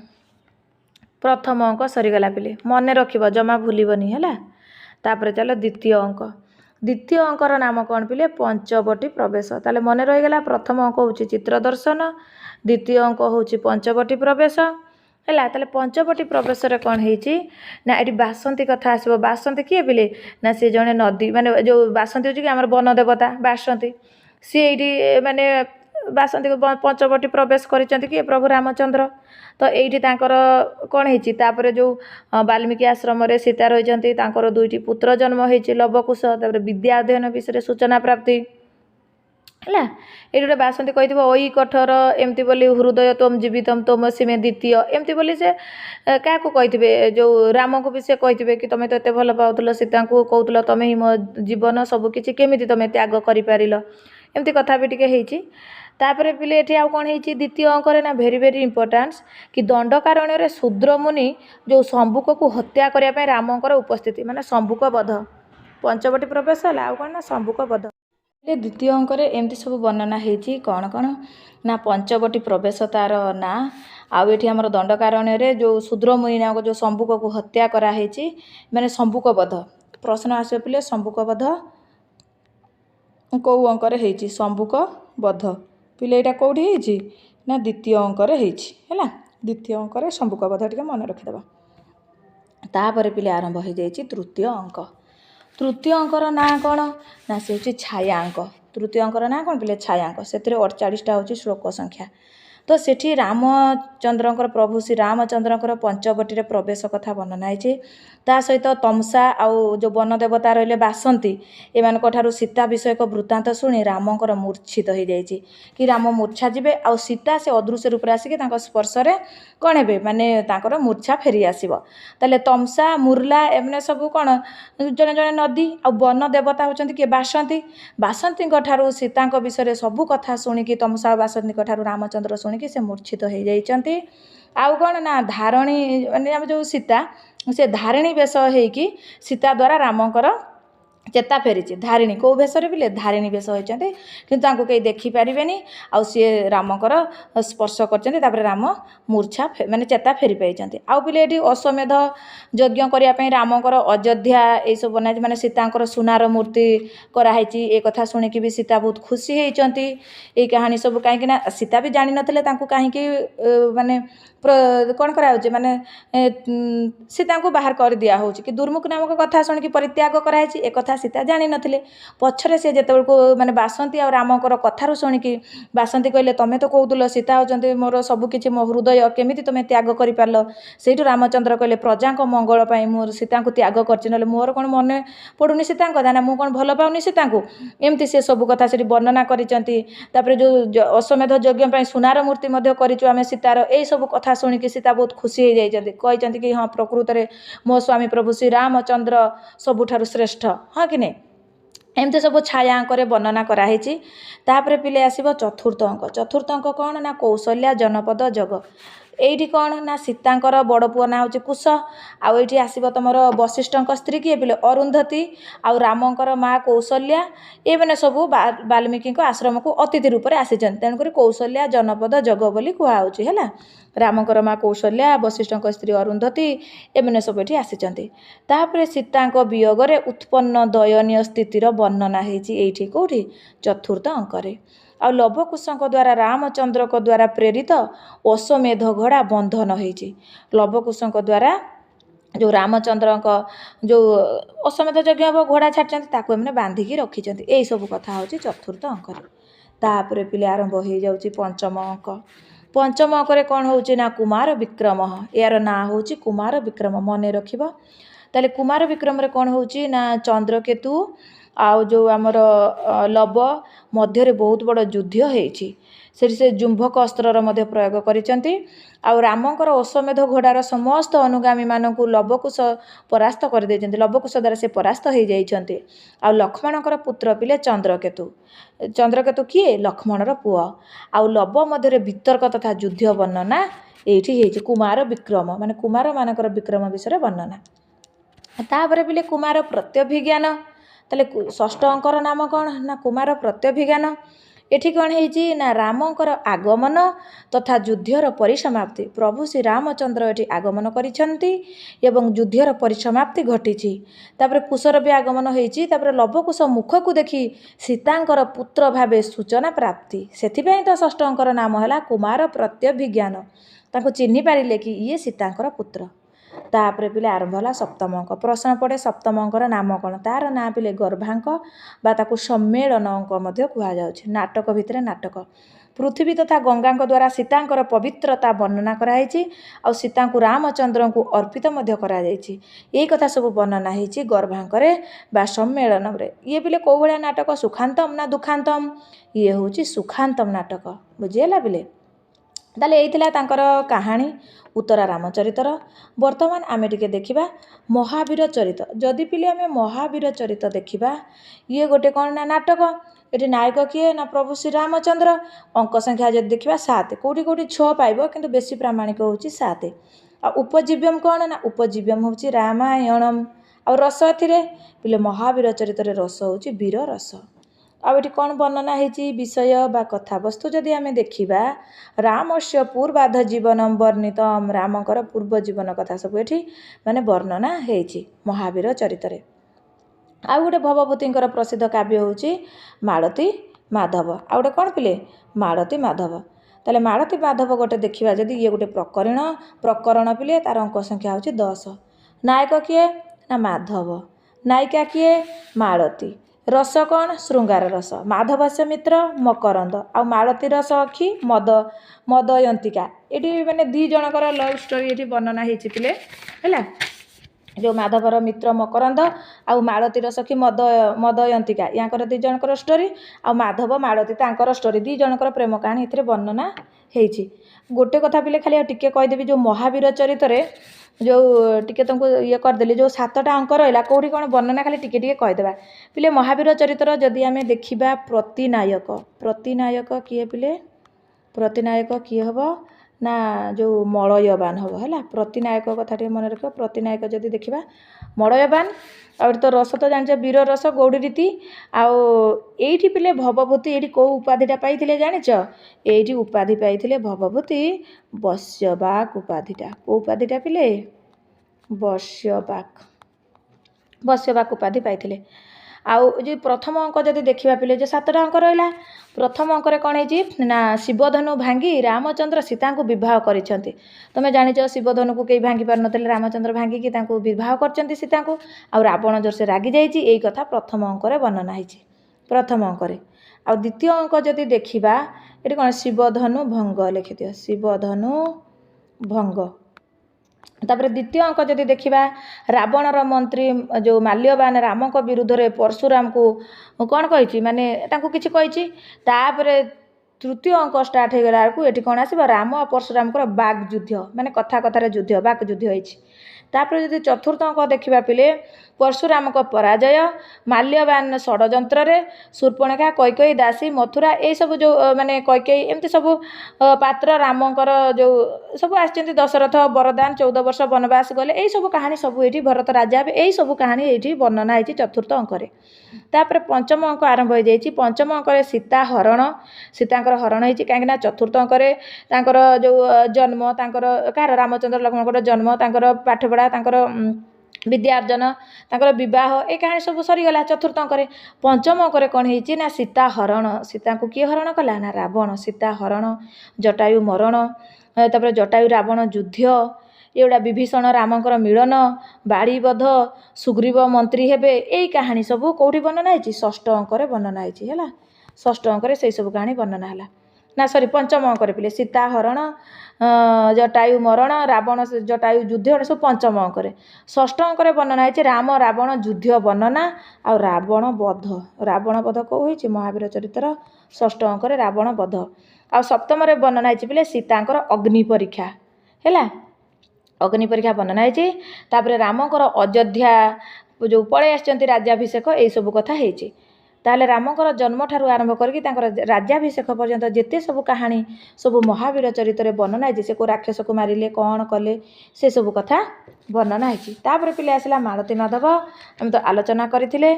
प्रथम अंक सरीगला पिले मन रखिब जमा भूलबनी है। तापर चलो द्वितीय अंक। द्वितीय अंकर नाम कौन पिले? पंचवटी प्रवेश। ताले मन रहीगला प्रथम अंक होची चित्र दर्शन, द्वितीय अंक होची पंचवटी प्रवेश है। ताले पंचवटी प्रवेश रे कौन होईची ना एटी बासंती कथा आसबो। बासंती किए पिले ना सी जने नदी माने जो बासंती होची कि हमर वन देवता बासंती सी एटी माने बासंती को पंचवटी प्रवेश करिसेंती कि प्रभु रामचंद्र। तो एठी तांकर कौन होईची तापर जो वाल्मीकि आश्रम रे सीता रहिचंती तांकर दुईटी पुत्र जन्म होईची लवकुश। तापर विद्या अध्ययन विषय सूचना प्राप्ति है। ये गोटे बासंती कही ओई कठोर एमती बोली हृदय तोम जीवितम तोम सीमे द्वितीय एमती बोली से क्या कही जो राम को भी से कही कि तुम तो एत भल पाउल सीता को कहूल तुम ही मो जीवन सबकि केमी तुम त्याग कर पार एमती कथा भी टिके होईची। तापर पिले एठी आउ कौन होईची द्वितीय अंकरे ना भेरी भेरी इंपोर्टान्स कि दंडकारण्य रे शूद्र मुनि जो शंभुक को हत्या करने रामकर उपस्थिति माने शंभुक वध पंचवटी प्रवेश है आउ कौन ना शंभुक वध। द्वितीय अंकरे एमती सब वर्णना होईची कौन कौन ना पंचवटी प्रवेश तार ना आउ एठी हमर दंडकारण्य रे जो शूद्र मुनि नामक जो शंभुक को हत्या करा होईची माने शंभुक वध। प्रश्न आसे पिले शंभुक वध कौ अंकरे होईची शंभुक वध पिले एटा कोठी होईची ना द्वितीय अंकरे होईची हैला। द्वितीय अंकरे शंभुक वध टिके मन रखिदबा। तापर पिले आरंभ हो जाईची तृतीय अंक। तृतीय अंकर ना कौन ना से होची छाया अंक। तृतीय अंकर ना कौन पिले छाया अंक से 48टा होची श्लोक संख्या। तो सेठी रामचंद्रंकर प्रभु श्री रामचंद्रंकर पंचवटी रे प्रवेश कथा वर्णना होईची। ता सहित तमसा आउ जो वन देवता रहिले बासंती एमानक ठारू सीता विषयक वृत्तांत शुणी रामंकर मूर्छित हो जाइए कि राम मूर्छा जीवे आउ सीता से अदृश्य रूप आसिक स्पर्श रे कौन हे माने तांकर मूर्छा फेरी आसब। ताले तमसा मुरला एमने सब कौन जड़े जड़े नदी आ वन देवता होचंती कि बासंती बासंती ठारू सीता विषय सबू कथा शुणिकी तमसा बासंती ठारू रामचंद्र शुणिकी से मूर्छित हो जाइए। आउ कौन ना धारणी माने जो सीता से धारिणी बेश होइकी सीता द्वारा रामकर चेता फेरी धारिणी कौ भेष भी धारिणी भेष होती कि कहीं देखिपारे आउ सी रामकर स्पर्श कर राम मूर्छा माने चेता फेरी पाई। आउ पिले ये अश्वमेध यज्ञ करने रामकर अयोध्या ये सब बना माने सीतांकर सुनार मूर्ति कराई एक कथा शुणिकी भी सीता बहुत खुशी होती। ये कहानी सब कहीं सीता भी जान नथिले कहीं माने कौन कराऊे माने सीता को बाहर कर दिया हो कि दुर्मुख नामक कथा शुणिकी परित्याग कराई एक कथा सीता जानी नथिले। पछरे से जेतेबेल को माने बासंती और रामकर कथारू शुणिकी बासंती कहले तमें तो कहूल सीता होचंती मोर सबकिछि मो हृदय केमिति तमें त्याग कर पारल। सेठू रामचंद्र कहले प्रजा मंगल पाई मोर सीता को त्याग करछि नले मोर कोन मन पड़ुनी सीता कथा ना मु कोन भल पाउनी सीता को एमती से सब कथा से वर्णना करिसेंती। तापर जो अश्वमेध यज्ञ पाई सुनार मूर्ति मध्य करिछु आमे सीतार एई सब कथा शुणिकी सीता बहुत खुशी हो जाइछंती कहते कि हाँ प्रकृत में मो स्वामी प्रभु श्री रामचंद्र सबुठारु श्रेष्ठ हाँ कि नहीं एमती सब छाया अंकरे वर्णना कराई। तापर पिले आसब चतुर्थ अंक। चतुर्थ अंक कौन ना कौशल्या जनपद जग ଏଇଠି କ'ଣ ନା ସୀତାଙ୍କର ବଡ଼ ପୁଅ ନାଁ ହେଉଛି କୁଶ। ଆଉ ଏଇଠି ଆସିବ ତୁମର ବଶିଷ୍ଠଙ୍କ ସ୍ତ୍ରୀ କିଏ ପିଲେ ଅରୁନ୍ଧତୀ। ଆଉ ରାମଙ୍କର ମା କୌଶଲ୍ୟା। ଏମାନେ ସବୁ ବାଲ୍ମୀକିଙ୍କ ଆଶ୍ରମକୁ ଅତିଥି ରୂପରେ ଆସିଛନ୍ତି। ତେଣୁକରି କୌଶଲ୍ୟା ଜନପଦ ଯୋଗ ବୋଲି କୁହାହେଉଛି ହେଲା। ରାମଙ୍କର ମା କୌଶଲ୍ୟା, ବଶିଷ୍ଠଙ୍କ ସ୍ତ୍ରୀ ଅରୁନ୍ଧତୀ ଏମାନେ ସବୁ ଏଠି ଆସିଛନ୍ତି। ତାପରେ ସୀତାଙ୍କ ବିୟୋଗରେ ଉତ୍ପନ୍ନ ଦୟନୀୟ ସ୍ଥିତିର ବର୍ଣ୍ଣନା ହେଇଛି ଏଇଠି କେଉଁଠି ଚତୁର୍ଥ ଅଙ୍କରେ। ଆଉ ଲବକୁଶଙ୍କ ଦ୍ୱାରା ରାମଚନ୍ଦ୍ରଙ୍କ ଦ୍ୱାରା ପ୍ରେରିତ ଅଶ୍ୱମେଧ ଘୋଡ଼ା ବନ୍ଧନ ହେଇଛି। ଲବକୁଶଙ୍କ ଦ୍ୱାରା ଯେଉଁ ରାମଚନ୍ଦ୍ରଙ୍କ ଯେଉଁ ଅଶ୍ୱମେଧ ଯଜ୍ଞ ହେବ ଘୋଡ଼ା ଛାଡ଼ିଛନ୍ତି ତାକୁ ଏମାନେ ବାନ୍ଧିକି ରଖିଛନ୍ତି। ଏଇସବୁ କଥା ହେଉଛି ଚତୁର୍ଥ ଅଙ୍କରେ। ତାପରେ ପିଲେ ଆରମ୍ଭ ହେଇଯାଉଛି ପଞ୍ଚମ ଅଙ୍କ। ପଞ୍ଚମ ଅଙ୍କରେ କ'ଣ ହେଉଛି ନା କୁମାର ବିକ୍ରମ। ଏହାର ନାଁ ହେଉଛି କୁମାର ବିକ୍ରମ, ମନେ ରଖିବ। ତାହେଲେ କୁମାର ବିକ୍ରମରେ କ'ଣ ହେଉଛି ନା ଚନ୍ଦ୍ରକେତୁ ଆଉ ଯେଉଁ ଆମର ଲବ ମଧ୍ୟରେ ବହୁତ ବଡ଼ ଯୁଦ୍ଧ ହେଇଛି। ସେଠି ସେ ଜୁମ୍ଭକ ଅସ୍ତ୍ରର ମଧ୍ୟ ପ୍ରୟୋଗ କରିଛନ୍ତି। ଆଉ ରାମଙ୍କର ଅଶ୍ୱମେଧ ଘୋଡ଼ାର ସମସ୍ତ ଅନୁଗାମୀମାନଙ୍କୁ ଲବକୁଶ ପରାସ୍ତ କରିଦେଇଛନ୍ତି। ଲବକୁଶ ଦ୍ୱାରା ସେ ପରାସ୍ତ ହୋଇଯାଇଛନ୍ତି। ଆଉ ଲକ୍ଷ୍ମଣଙ୍କର ପୁତ୍ର ପିଲେ ଚନ୍ଦ୍ରକେତୁ। ଚନ୍ଦ୍ରକେତୁ କିଏ? ଲକ୍ଷ୍ମଣର ପୁଅ। ଆଉ ଲବ ମଧ୍ୟରେ ବିତର୍କ ତଥା ଯୁଦ୍ଧ ବର୍ଣ୍ଣନା ଏଇଠି ହେଇଛି। କୁମାର ବିକ୍ରମ ମାନେ କୁମାରମାନଙ୍କର ବିକ୍ରମ ବିଷୟରେ ବର୍ଣ୍ଣନା। ତାପରେ ପିଲେ କୁମାର ପ୍ରତ୍ୟଭିଜ୍ଞାନ। ତାହେଲେ ଷଷ୍ଠ ଅଙ୍କର ନାମ କ'ଣ ନା କୁମାର ପ୍ରତ୍ୟଭିଜ୍ଞାନ। ଏଠି କ'ଣ ହେଇଛି ନା ରାମଙ୍କର ଆଗମନ ତଥା ଯୁଦ୍ଧର ପରିସମାପ୍ତି। ପ୍ରଭୁ ଶ୍ରୀରାମଚନ୍ଦ୍ର ଏଠି ଆଗମନ କରିଛନ୍ତି ଏବଂ ଯୁଦ୍ଧର ପରିସମାପ୍ତି ଘଟିଛି। ତାପରେ କୁଶର ବି ଆଗମନ ହେଇଛି। ତାପରେ ଲବକୁଶ ମୁଖକୁ ଦେଖି ସୀତାଙ୍କର ପୁତ୍ର ଭାବେ ସୂଚନା ପ୍ରାପ୍ତି। ସେଥିପାଇଁ ତ ଷଷ୍ଠ ଅଙ୍କର ନାମ ହେଲା କୁମାର ପ୍ରତ୍ୟଭିଜ୍ଞାନ। ତାଙ୍କୁ ଚିହ୍ନି ପାରିଲେ କି ଇଏ ସୀତାଙ୍କର ପୁତ୍ର। ତାପରେ ପିଲେ ଆରମ୍ଭ ହେଲା ସପ୍ତମ ଅଙ୍କ। ପ୍ରଶ୍ନ ପଡ଼େ ସପ୍ତମ ଅଙ୍କର ନାମ କ'ଣ? ତାର ନାଁ ପିଲେ ଗର୍ଭାଙ୍କ ବା ତାକୁ ସମ୍ମେଳନ ଅଙ୍କ ମଧ୍ୟ କୁହାଯାଉଛି। ନାଟକ ଭିତରେ ନାଟକ। ପୃଥିବୀ ତଥା ଗଙ୍ଗାଙ୍କ ଦ୍ୱାରା ସୀତାଙ୍କର ପବିତ୍ରତା ବର୍ଣ୍ଣନା କରାଯାଇଛି। ଆଉ ସୀତାଙ୍କୁ ରାମଚନ୍ଦ୍ରଙ୍କୁ ଅର୍ପିତ ମଧ୍ୟ କରାଯାଇଛି। ଏଇ କଥା ସବୁ ବର୍ଣ୍ଣନା ହେଇଛି ଗର୍ଭାଙ୍କରେ ବା ସମ୍ମେଳନରେ। ଇଏ ପିଲେ କେଉଁ ଭଳିଆ ନାଟକ? ସୁଖାନ୍ତମ ନା ଦୁଃଖାନ୍ତମ? ଇଏ ହେଉଛି ସୁଖାନ୍ତମ ନାଟକ। ବୁଝିହେଲା ପିଲେ? ତାହେଲେ ଏଇ ଥିଲା ତାଙ୍କର କାହାଣୀ ଉତ୍ତରା ରାମଚରିତର। ବର୍ତ୍ତମାନ ଆମେ ଟିକେ ଦେଖିବା ମହାବୀର ଚରିତ। ଯଦି ପିଲେ ଆମେ ମହାବୀର ଚରିତ ଦେଖିବା, ଇଏ ଗୋଟେ କ'ଣ ନା ନାଟକ। ଏଠି ନାୟକ କିଏ ନା ପ୍ରଭୁ ଶ୍ରୀରାମଚନ୍ଦ୍ର। ଅଙ୍କ ସଂଖ୍ୟା ଯଦି ଦେଖିବା 7। କେଉଁଠି କେଉଁଠି 6 ପାଇବ କିନ୍ତୁ ବେଶୀ ପ୍ରାମାଣିକ ହେଉଛି 7। ଆଉ ଉପଜୀବ୍ୟମ କ'ଣ ନା ଉପଜୀବ୍ୟମ ହେଉଛି ରାମାୟଣମ। ଆଉ ରସ ଏଥିରେ ପିଲେ ମହାବୀର ଚରିତରେ ରସ ହେଉଛି ବୀର ରସ। ଆଉ ଏଠି କ'ଣ ବର୍ଣ୍ଣନା ହେଇଛି ବିଷୟ ବା କଥାବସ୍ତୁ ଯଦି ଆମେ ଦେଖିବା ରାମସ୍ୟ ପୂର୍ବାଧ ଜୀବନମ ବର୍ଣ୍ଣିତମ। ରାମଙ୍କର ପୂର୍ବ ଜୀବନ କଥା ସବୁ ଏଠି ମାନେ ବର୍ଣ୍ଣନା ହେଇଛି ମହାବୀର ଚରିତରେ। ଆଉ ଗୋଟେ ଭବଭୂତିଙ୍କର ପ୍ରସିଦ୍ଧ କାବ୍ୟ ହେଉଛି ମାଳତୀ ମାଧବ। ଆଉ ଗୋଟେ କ'ଣ ପିଲେ ମାଳତୀ ମାଧବ। ତାହେଲେ ମାଳତୀ ମାଧବ ଗୋଟେ ଦେଖିବା ଯଦି ଇଏ ଗୋଟେ ପ୍ରକରଣ ପିଲେ ତାର ଅଙ୍କ ସଂଖ୍ୟା ହେଉଛି 10। ନାୟକ କିଏ ନା ମାଧବ। ନାୟିକା କିଏ ମାଳତୀ। ରସ କ'ଣ ଶୃଙ୍ଗାର ରସ। ମାଧବସ୍ୟ ମିତ୍ର ମକରନ୍ଦ। ଆଉ ମାଳତୀ ରସ ଅଖି ମଦୟନ୍ତିକା। ଏଠି ମାନେ ଦୁଇ ଜଣଙ୍କର ଲଭ୍ ଷ୍ଟୋରି ଏଠି ବର୍ଣ୍ଣନା ହେଇଛି ପିଲେ ହେଲା। ଯେଉଁ ମାଧବର ମିତ୍ର ମକରନ୍ଦ ଆଉ ମାଳତୀର ସଖୀ ମଦୟନ୍ତିକା ୟାଙ୍କର ଦୁଇ ଜଣଙ୍କର ଷ୍ଟୋରି। ଆଉ ମାଧବ ମାଳତୀ ତାଙ୍କର ଷ୍ଟୋରି। ଦୁଇ ଜଣଙ୍କର ପ୍ରେମ କାହାଣୀ ଏଥିରେ ବର୍ଣ୍ଣନା ହେଇଛି। ଗୋଟେ କଥା ପିଲେ ଖାଲି ଟିକେ କହିଦେବି ଯେଉଁ ମହାବୀର ଚରିତରେ ଯେଉଁ ଟିକେ ତାଙ୍କୁ ଇଏ କରିଦେଲି ଯେଉଁ 7ଟା ଅଙ୍କ ରହିଲା କେଉଁଠି କ'ଣ ବର୍ଣ୍ଣନା ଖାଲି ଟିକେ ଟିକେ କହିଦେବା ପିଲେ। ମହାବୀର ଚରିତ୍ର ଯଦି ଆମେ ଦେଖିବା ପ୍ରତିନାୟକ କିଏ ପିଲେ? ପ୍ରତିନାୟକ କିଏ ହେବ ନା ଯେଉଁ ମଳୟବାନ ହେବ ହେଲା। ପ୍ରତିନାୟକ କଥା ଟିକେ ମନେ ରଖିବ। ପ୍ରତିନାୟକ ଯଦି ଦେଖିବା ମଳୟବାନ। ଆଉ ଏଠି ତ ରସ ତ ଜାଣିଛ ବୀର ରସ ଗୌଡ଼ି ରୀତି। ଆଉ ଏଇଠି ପିଲେ ଭବଭୂତି ଏଇଠି କେଉଁ ଉପାଧିଟା ପାଇଥିଲେ ଜାଣିଛ? ଏଇଠି ଉପାଧି ପାଇଥିଲେ ଭବଭୂତି ବଶ୍ୟବାକ ଉପାଧିଟା। କେଉଁ ଉପାଧିଟା ପିଲେ? ବଶ୍ୟବାକ ଉପାଧି ପାଇଥିଲେ। ଆଉ ଯେ ପ୍ରଥମ ଅଙ୍କ ଯଦି ଦେଖିବା ପିଲେ ଯେ 7ଟା ଅଙ୍କ ରହିଲା। ପ୍ରଥମ ଅଙ୍କରେ କ'ଣ ହେଇଛି ନା ଶିବଧନୁ ଭାଙ୍ଗି ରାମଚନ୍ଦ୍ର ସୀତାଙ୍କୁ ବିବାହ କରିଛନ୍ତି। ତୁମେ ଜାଣିଛ ଶିବଧନୁକୁ କେହି ଭାଙ୍ଗି ପାରିନଥିଲେ। ରାମଚନ୍ଦ୍ର ଭାଙ୍ଗିକି ତାଙ୍କୁ ବିବାହ କରିଛନ୍ତି ସୀତାଙ୍କୁ। ଆଉ ରାବଣ ଜୋରସେ ରାଗିଯାଇଛି। ଏଇ କଥା ପ୍ରଥମ ଅଙ୍କରେ ବର୍ଣ୍ଣନା ହେଇଛି। ପ୍ରଥମ ଅଙ୍କରେ। ଆଉ ଦ୍ୱିତୀୟ ଅଙ୍କ ଯଦି ଦେଖିବା ଏଠି କ'ଣ ଶିବଧନୁ ଭଙ୍ଗ ଲେଖିଦିଅ। ଶିବଧନୁ ଭଙ୍ଗ। ତାପରେ ଦ୍ୱିତୀୟ ଅଙ୍କ ଯଦି ଦେଖିବା ରାବଣର ମନ୍ତ୍ରୀ ଯେଉଁ ମାଲ୍ୟବାନ ରାମଙ୍କ ବିରୁଦ୍ଧରେ ପରଶୁରାମକୁ କ'ଣ କହିଛି ମାନେ ତାଙ୍କୁ କିଛି କହିଛି। ତାପରେ ତୃତୀୟ ଅଙ୍କ ଷ୍ଟାର୍ଟ ହେଇଗଲା ବେଳକୁ ଏଠି କ'ଣ ଆସିବ ରାମ ଆଉ ପରଶୁରାମଙ୍କର ବାକ୍ ଯୁଦ୍ଧ ମାନେ କଥାରେ ଯୁଦ୍ଧ ବାକ୍ ଯୁଦ୍ଧ ହେଇଛି। तापर जदि चतुर्थ अंक देखा पिले परशुराम पराजय माल्यवान षड्यंत्र शूर्पणखा कैकेयी दासी मथुरा ये सब जो माने कैकेयी एमती सब पात्र रामकर जो सब आसचंती दशरथ वरदान 14 वर्ष वनवास गले यही सब कहानी सब ये भरत राजा यही सब कहानी ये वर्णना होती चतुर्थ अंक तापर पंचम अंक आरंभ हो जाइए पंचम अंक सीता हरण सीतांकर हरण होती कहीं चतुर्थ अंक जो जन्म कहार रामचंद्र लक्ष्मण जन्म पाठपढ़ा विद्यार्जन बह ये कहानी सब सरीगला चतुर्थ अंक पंचम अंक कौन होती ना सीता हरण सीता को किए हरण कला ना रावण सीता हरण जटायु मरण तापर जटायु रावण युद्ध एगुड़ा विभीषण रामकर मिलन बाड़ीबध सुग्रीव मंत्री हेबे यही कहानी सब कौटी वर्णना है षष्ठ अंक वर्णना है षष्ठ अंक से सब कहानी वर्णना है ना सॉरी पंचम अंक पिले सीता हरण जटायु मरण रावण जटायु युद्ध सब पंचम अंक षष्ठ अंक वर्णना है राम रावण युद्ध वर्णना आ रावण बध कौ महावीर चरित्र षष्ठ अंक रावण बध आ सप्तम वर्णना है पिले सीतांकर अग्नि परीक्षा है अग्नि परीक्षा वर्णना है रामकर अयोध्या जो पलि आसचंती राज्याभिषेक यही सब कथा है ताले रामकर जन्म ठारू आरंभ करके राज्याभिषेक पर्यंत जिते सब कहानी सब महावीर चरित्र वर्णना है से को राक्षस को मारिले कौन कले से सब कथा वर्णना है तापर पिले आसला मालती माधव आम तो आलोचना करथिले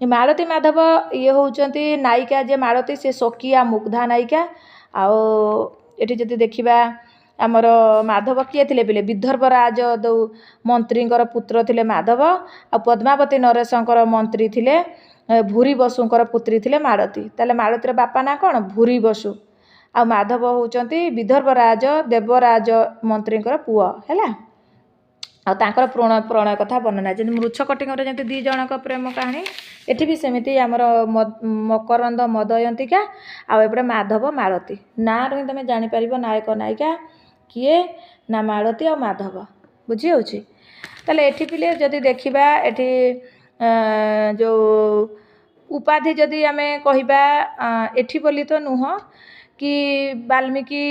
मालती माधव ये होउचंती नायिका जे मालती से सकिया मुग्धा नायिका आओ एठी जदि देखिबा आमर माधव किए थे पिले विदर्भ राज दौ मंत्री पुत्र थे माधव आ पद्मावती नरेशंकर मंत्री थे भूरी बसुंकर पुत्री थे मालती ताले मालतीर बापा ना कौन भूरी बसु आ माधव होउचंती विदर्भ राज देवराज मंत्री पुओ है आर प्रणय कथा वर्णना जमी मृच्छकटिंगर जमी दी जनक प्रेम कहानी एठी भी सेमती आमर मकरंद मदयंतिका आउे माधव मालती ना रही तुम जापर नायक नायिका किए ना मालती आ माधव बुझी होची ताले एठी पिले जदि देखिबा एठी जो उपाधि जदि आमे कहिबा एठी बोली तो नुह कि वाल्मीकि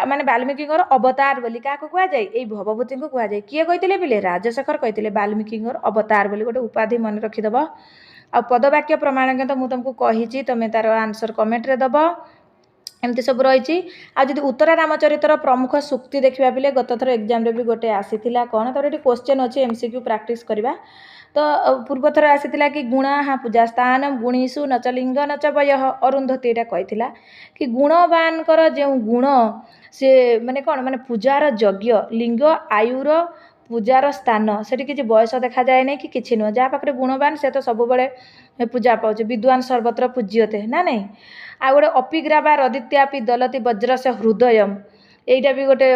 माने वाल्मीकि अवतार बोली क्या कह जाए यही भवभूति को कह जाए किए कहते पिले राजशेखर कहते वाल्मीकि अवतार बोली गोटे उपाधि मन रखिदेव आ पदवाक्य प्रमाण तो मुझे तुमको कही तुम तार आंसर कमेंट रे दब एमती सब रही आदि उत्तरा रामचरित्र प्रमुख सूक्ति देखा पिले गत थर एग्जाम भी गोटे आसीला कौन तर ये क्वेश्चन अच्छे एमसीक्यू प्रैक्टिस करवा तो पूर्व थर आसीला कि गुणा हाँ पूजा स्थान गुणीषु नच लिंग नच वय अरुंधती यहाँ कही कि गुणवान जो गुण सी माने कौन माने पूजार यज्ञ लिंग आयुर पूजार स्थान से किसी बयस देखा जाए नहीं कि किसी नुह जहाँ पाखे गुणवान से तो सब पूजा पाँच विद्वान सर्वत्र पूज्यते ना नहीं आ गोटे अपिग्रावा रदित्यापि दलती वज्र से हृदय यहीटा भी गोटे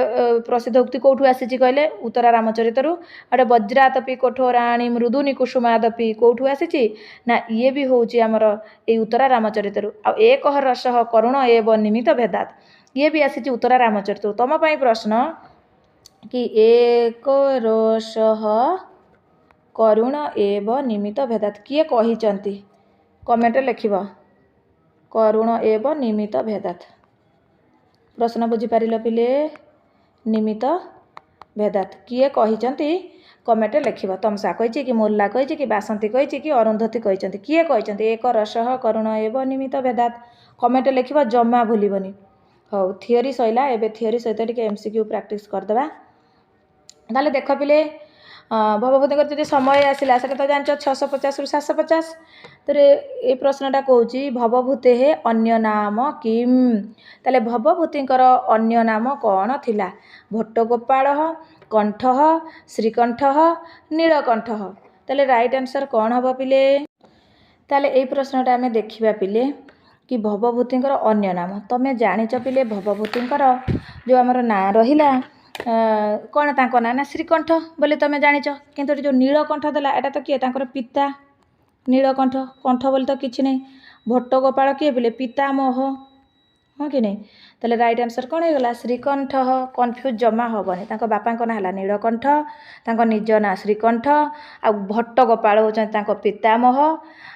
प्रसिद्ध उक्ति कौटू आसी कहले उत्तरा रामचरित्रु गोटे वज्रातपि कठोराणी मृदुनि कुसुमादपि कौटू आसी ना ये भी हूँ आमर ये उत्तरा रामचरित्रु आ एक रस करुण एव निमित्त भेदात ये भी आसी उत्तरा रामचरित्र तुम प्रश्न कि एक रस करुण एव निमित्त भेदात किए कही कमेंट लिख करुण एव निमित्त भेदात प्रश्न बुझीपार पिले निमित्त भेदात किए कही कमेंट लिख तमसा कही कि मोल्ला कही कि बासंती कही कि अरुंधती कही किए कही एक रस करुण एव निमित्त भेदात कमेंट लिख जमा भूलबनी हौ थियोरी सैला एबे थियोरी सहित टिके एमसीक्यू प्रैक्टिस करदेबा ताले देख पिले भवभूति जब समय आसला से तो जान 650 रु 750 तो ये प्रश्नटा कौची भवभूते हे अन्य नाम किम ताले भवभूतिंकर अन्य नाम कौन थिला भट्टगोपाल कंठ श्रीकंठ नीलकंठ ताले राइट आंसर कौन हम पिले ताले ये प्रश्नटा आम देखा पिले कि भवभूतिंकर अन्य नाम तमें जानिच पिले भवभूतिंकर जो आमर ना रहिला कौन तांको ना श्रीकंठ बोले तुम जानिच किंतु जो नीलकंठ देला एटा तो किए तांकर पिता नीलकंठ कंठ बोले तो किछि नहीं भट्टगोपाल किए बोले पितामह हाँ कि नहीं ताले राइट आंसर कौन होगा श्रीकंठ कन्फ्यूज जमा हेनी तांको बापा ना है नीलकंठ तांको निज ना श्रीकंठ आ भट्टगोपाल होता पितामह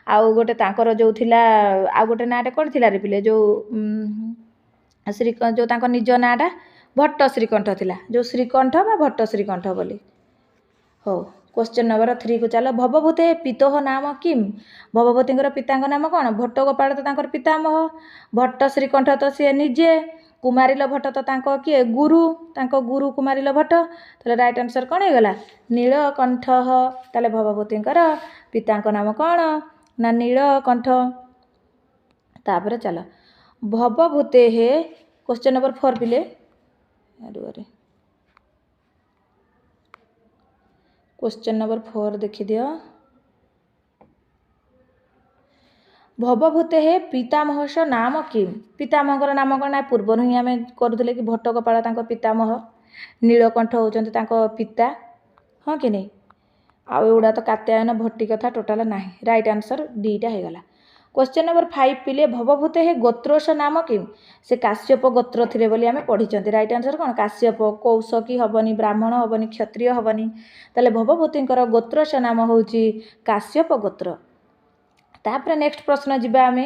आउ गोटे तांकर जो थिला आ गोटे नाटे कौन थिला रे पिले जो श्री जो तांको निज नाटा भट्ट श्रीकंठ थिला जो श्रीकंठ बा भट्ट श्रीकंठ बोली ହଉ क्वेश्चन नंबर 3 को चलो भवभूते पितोह नाम किम भवभूतिर पिता नाम कौन भट्टगोपाल तो तांकर पितामह भट्ट श्रीकंठ तो सी निजे कुमारिल भट्ट तो तांको किए गुरु तांको गुरु कुमारिल भट्ट ताले राइट आंसर कौन होगला नीलकंठ ताले भवभूतिर पिता नाम कौन ना नीलकंठ तापर चलो भवभूते हे क्वेश्चन नंबर 4 पिले क्वेश्चन नंबर 4 देखी दियो भवभूते हे पितामहस नाम किम पितामहर नाम कौन ना पूर्व ही आम करूँ कि भट्टगोपाल तांको पितामह नीलकंठ होउचंती तांको पिता हाँ कि नहीं आउ एगुड़ा तो कात्यायन भट्टी कथा टोटाल ना राइट आंसर डीटा होगला क्वेश्चन नंबर 5 पिले भवभूते हे गोत्रोस नाम किम से काश्यप गोत्र थे बोली आम पढ़ी राइट आंसर कौन काश्यप कौशकी हबनी ब्राह्मण हबनी क्षत्रिय हबनी ताले भवभूतिर गोत्रोस नाम होउची काश्यप गोत्र तापर नेक्स्ट प्रश्न जीवा आम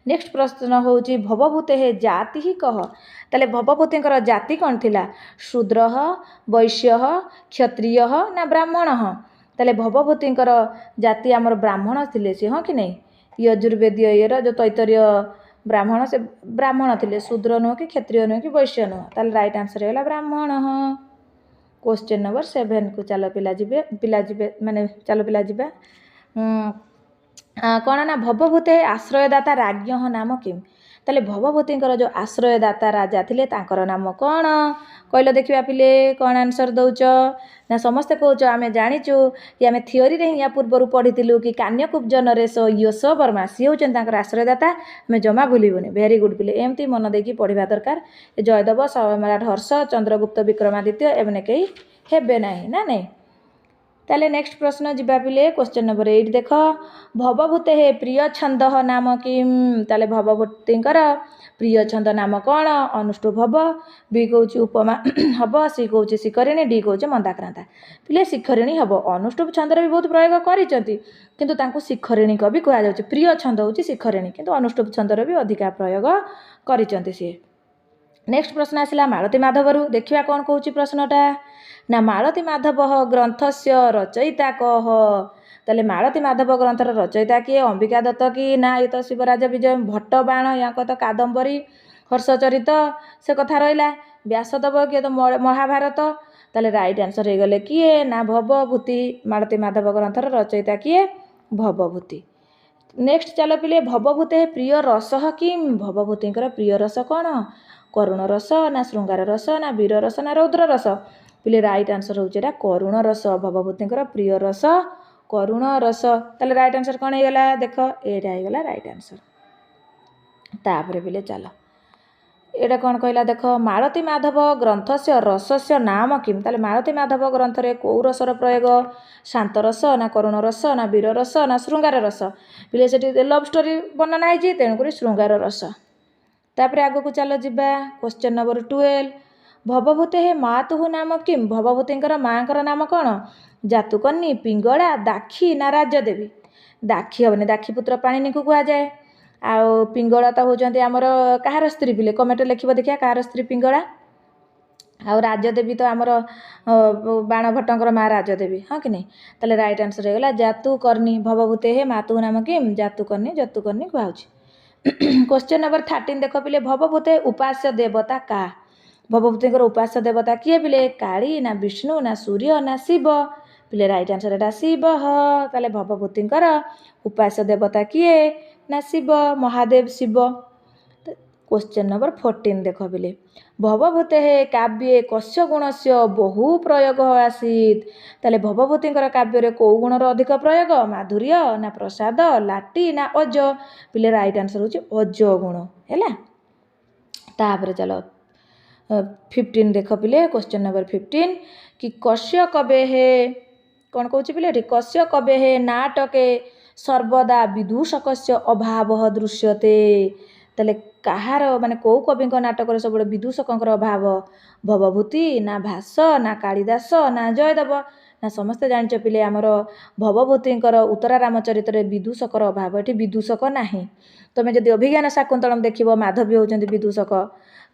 नेक्स्ट प्रश्न होउची भवभूते हे जाति ही कह ताले भवभूतिर जाति कौन थिला शूद्र वैश्य क्षत्रिय ना ब्राह्मण ताले भवभूतिर जाति आमर ब्राह्मण थिले से हाँ कि नहीं यजुर्वेदीय ये जो तैतरीय ब्राह्मण से ब्राह्मण थे शूद्र नुह कि क्षत्रिय नुह कि वैश्य नुह ताले राइट आंसर है ब्राह्मण क्वेश्चन नंबर 7 को चलो पिला जीवे माने चलो पिला जीवा कौन ना भवभूते आश्रयदाता राज्ञ नाम किम ताले भवभूतिर जो आश्रयदाता राजा थिले तांकर नाम कौन कहल देखा पिले कौन आंसर दौच ना समस्ते कौच आम जाचु कि आम थिओरी रे या पूर्व पढ़ीलु कि कान्यकुब्ज नरेश यश वर्मा सी होती आश्रयदाता आम जमा भूलुनि भेरी गुड पिले एमती मन देकी पढ़ा दरकार जयदेव सम्राट हर्ष चंद्रगुप्त विक्रमादित्य एमने कई हेबे नहीं ना नहीं ताले नेक्स्ट प्रश्न जीवा पिले क्वेश्चन नंबर 8 देख भवभूते हे प्रिय छंद नाम किम ताले भवभूतिर प्रिय छंद नाम कौन अनुष्टुप हब बी कौच उपमा हब सी कौच शिखरिणी डी कौच मंदाक्रांता पिले शिखरिणी हब अनुष्टुप छंदर भी बहुत प्रयोग करिसेंती किंतु तांको शिखरिणी कवि कहा जाउची प्रिय छंद होची शिखरिणी किंतु अनुष्टुप छंदर भी अधिका प्रयोग करिसेंती सी नेक्स्ट प्रश्न आसिला मालती माधवरु देखिया कौन कहूची प्रश्नटा ना मालती माधव ग्रंथस्य रचयिता कह ताले मालती माधव ग्रंथर रचयिता किए अंबिका दत्त कि ना ये तो शिवराज विजय भट्ट बाण या तो कादम्बरी हर्षचरित से कथा रहा व्यासदेव किए तो महाभारत ताले राइट आंसर हो गले किए ना भवभूति मालती माधव ग्रंथर रचयिता किए भवभूति नेक्स्ट चलो पिले भवभूते प्रिय रस किम भवभूतिर प्रिय रस कौन करुण रस ना श्रृंगार रस ना वीर रस ना रौद्र रस पिले राइट आंसर होचे करुण रस भवभूतिर प्रिय रस करुण रस ताले राइट आंसर कौन होगला देख एटा होगला राइट आंसर तापर पिले चलो एटा कौन कहला देख मालती माधव ग्रंथस्य रसस्य नाम किम ताले मालती माधव ग्रंथरे कौ रसर प्रयोग शांत रस ना करुण रस ना वीर रस ना श्रृंगार रस पिले से लव स्टोरी वर्णना है तेणुक श्रृंगार रस तापर आग को चलो जीवा क्वेश्चन नंबर 12 भवभूते हे मातुः नाम किम भवभूतिर माँ नाम कौन जातुकन्नी पिंगड़ा दाक्षी ना राजदेवी दाक्षी हेनी दाक्षीपुत्र पाणिनि को कह जाए आउ पिंगड़ा तो होती आमर कहार स्त्री पिले कमेंट लिख देखिए कहार स्त्री पिंगड़ा आउ राजदेवी तो आमर बाण भट्टर माँ राजदेवी हाँ कि नहीं ताले राइट आंसर होगला जातुकर्णी भवभूते हे मातुः नाम किम जातुकर्णी जतुकर्णी कहुची क्वेश्चन नंबर 13 देख पिले भवभूते उपास्य देवता का भवभूतिर उपास्य देवता किए पिले काली ना विष्णु ना सूर्य ना शिव पिले राइट आंसर एटा शिव ताले भवभूतिर उपास्य देवता किए ना शिव महादेव शिव क्वेश्चन नंबर 14 देख पिले भवभूते हे काव्ये कस्य गुणस्य बहु प्रयोग आसीत ताले भवभूतिर काव्य कौ गुणर अधिक प्रयोग माधुर्य ना प्रसाद लाटी ना अज पिले राइट आंसर होची अज गुण है तापर चलो 15 देख पिले क्वेश्चन नंबर 15 कि कस्य कवे हे कौन कौच पिले कस्य कवे हे नाटके सर्वदा विदूषकस्य अभाव दृश्यते ताले कहार माने कौ कवि नाटक सब विदूषक अभाव भवभूति ना भास ना कालिदास ना जयदेव ना समस्ते जान पिले आमर भवभूतिर उत्तरा रामचरित विदूषकर अभाव ये विदूषक ना तुम जब अभिज्ञान शाकुंतलम देख माधवी होती विदूषक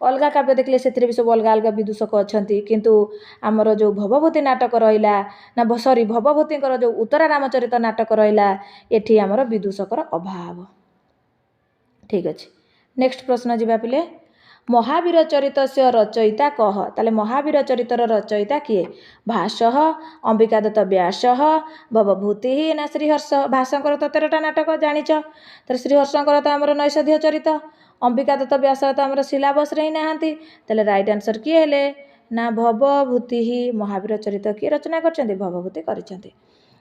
अलगा काव्य देखिले से भी सब अलग अलग विदूषक अच्छा किंतु आमर जो भवभूति नाटक रहा ना सॉरी भवभूति जो उत्तरा रामचरित नाटक रहा ये आमर विदूषकर अभाव। ठीक अच्छे नेक्स्ट प्रश्न जीवा पिले महावीर चरित से रचयिता कह ताले महावीर चरितर रचयिता किए भाष अंबिका दत्त व्यास भवभूति ना श्रीहर्ष भाषकर तो 13टा नाटक जानिच तर श्रीहर्षकर तो आमर नैषधीय चरित अंबिका दत्त व्यास तो आमर सिलाबस रे ही नहांती ताले राइट आंसर किए हेले ना भवभूति महावीर चरित किए रचना करछन्ती भवभूति करिछन्ती।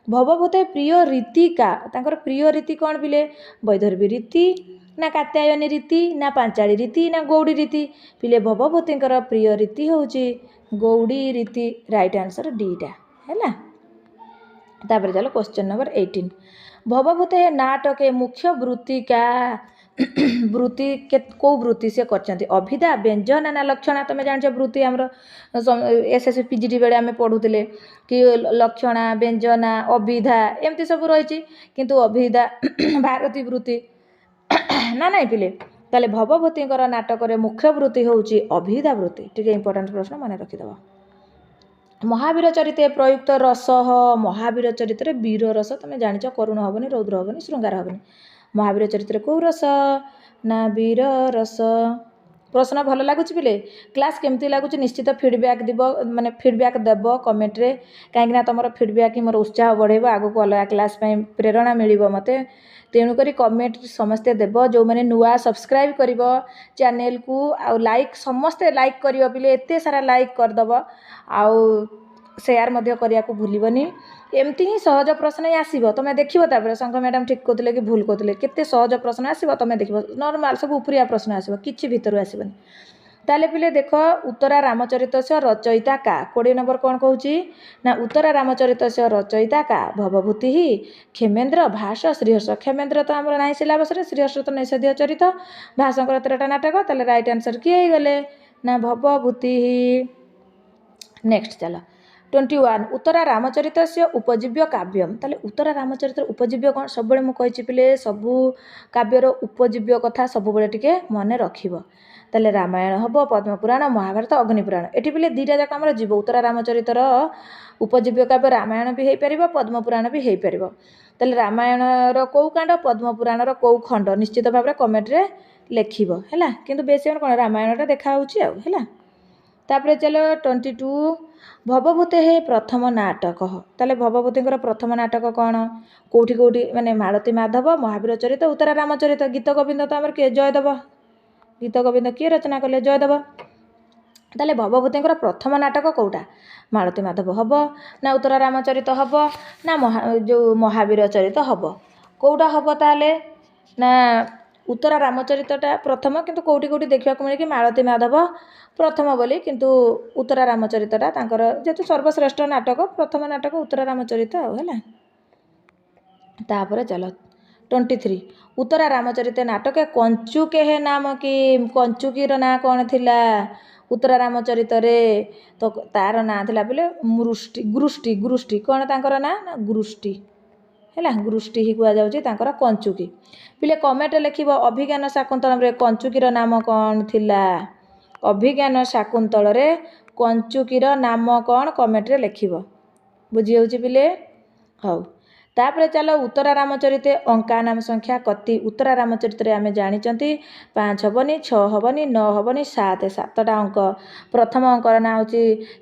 भवभूति प्रिय रीति का तांकर प्रिय रीति कौन पिले वैदर्भी रीति ना कात्यायनी रीति ना पांचाली रीति ना गौड़ी रीति पिले भवभूतिंकर प्रिय रीति होउची गौड़ी रीति राइट आंसर डीटा है। तापर चलो क्वेश्चन नंबर 18 भवभूति नाटक मुख्य वृत्ति का वृत्ति के को वृत्ति से करछन्ती अभिधा व्यंजन ना लक्षणा तुम जान वृत्ति आमर एसएससी पीजीटी बेले आम पढ़ुले कि लक्षणा व्यंजना अभिधा एमती सब रही किंतु अभिधा भारती वृत्ति ना नहीं पिले ताले भवभूतिंकर नाटक मुख्य वृत्ति होउची अभिधा वृत्ति टिके इंपोर्टेंट प्रश्न मन रखिदबा। महावीर चरिते प्रयुक्त रस महावीर चरित वीर रस तुम जानिच करुण हेनी रौद्र हेनी श्रृंगार हेनी महावीर चरित्र कौ रस ना वीर रस। प्रश्न भल लगुच पिले क्लास केमती लगुच निश्चित फीडबैक दिब माने फीडबैक देब कमेंट रे कहीं तुम फीडबैक ही मोर उत्साह बढ़ेब आगो अलग क्लास प्रेरणा मिल मते तेणुक कमेंट समस्ते देव जो मैंने नुआ सब्सक्राइब कर चैनल को आउ लाइक समस्ते लाइक कर पिले एते सारा लाइक करदब आउ शेयर मध्य करिया को भूलबनी एमती ही सहज प्रश्न ही आसो तुम देखो तापर संघ मैडम ठीक कहते कि भूल कहते केते सहज प्रश्न आसो तुम देख नॉर्मल सब उपरिया प्रश्न आसो कि भितर आसबनी ताले पिले देख उत्तरा रामचरित से रचयिता का 20 नंबर कौन कहूँ ना उत्तरा रामचरित से रचयिता का भवभूति ही क्षेमेन्द्र भाष श्रीहर्ष क्षेमेन्द्र तो आमर ना सिलाबस श्रीहर्ष तो नैषधीय चरित भाषकर 13टा नाटक ताले राइट आंसर किए गले ना भवभूति। नेक्स्ट चलो 21 उत्तरा रामचरित से उपजीव्य काव्यम ताले उत्तरा रामचरित उपजीव्य कौन सब मुझे पिले सबू काव्यर उपजीव्य कथा सब टिके मन रखिब ताले रामायण हम पद्मपुराण महाभारत अग्निपुराण एटी पिले दुईटा जाक आमर जीव उत्तरा रामचरितर उपजीव्य काव्य रामायण भी हो पार पद्मपुराण भी हो पार ताले रामायण कौ कांड पद्मपुराण कौ खंड निश्चित भाव में कमेंट रे लिखिब है किंतु बेसी कौन रामायणटा देखा है। तापर चलो 22 भवभूति हे प्रथम नाटक ताले भवभूतिंकर प्रथम नाटक कौन कोठी कोठी माने मालती माधव महावीर चरित उत्तरा रामचरित गीत गोविंद तो आमर किए जयदेव गीत गोविंद किए रचना कले जयदेव ताले भवभूतिंकर प्रथम नाटक कौटा मालती माधव हम ना उत्तरा रामचरित हम ना जो महावीर चरित हम कौटा हम ताले ना उत्तरा रामचरितटा प्रथम किंतु कोठी कोठी देखा मिले कि मालती माधव प्रथम बोली किंतु उत्तरा रामचरितटा तांकर जेतु सर्वश्रेष्ठ नाटक प्रथम नाटक उत्तरा रामचरित है। तापर चलो 23 उत्तरा रामचरित नाटक कंचुके है नाम कि कंचुकीर ना कौन थिला उत्तरा रामचरित तो तार ना थिला बोले मृष्टि गृष्टि गृष्टि कौन तांकर ना गृष्टि है गृष्टि ही कह जाऊँगी कंचुकी पिले कमेंट लिख अभिज्ञान शाकुंतल कंचुकीर नाम कौन थिला अभिज्ञान शाकुंतल कंचुकीर नाम कौन कमेंट रे लिख बुझी जाऊँ पिले हौ। तापर चलो उत्तरा रामचरित अंका नाम संख्या कति उत्तरा रामचरित आम जानी 5 हेनी 6 हेनी 9 हेनी 7टा अंक प्रथम अंकर ना हूँ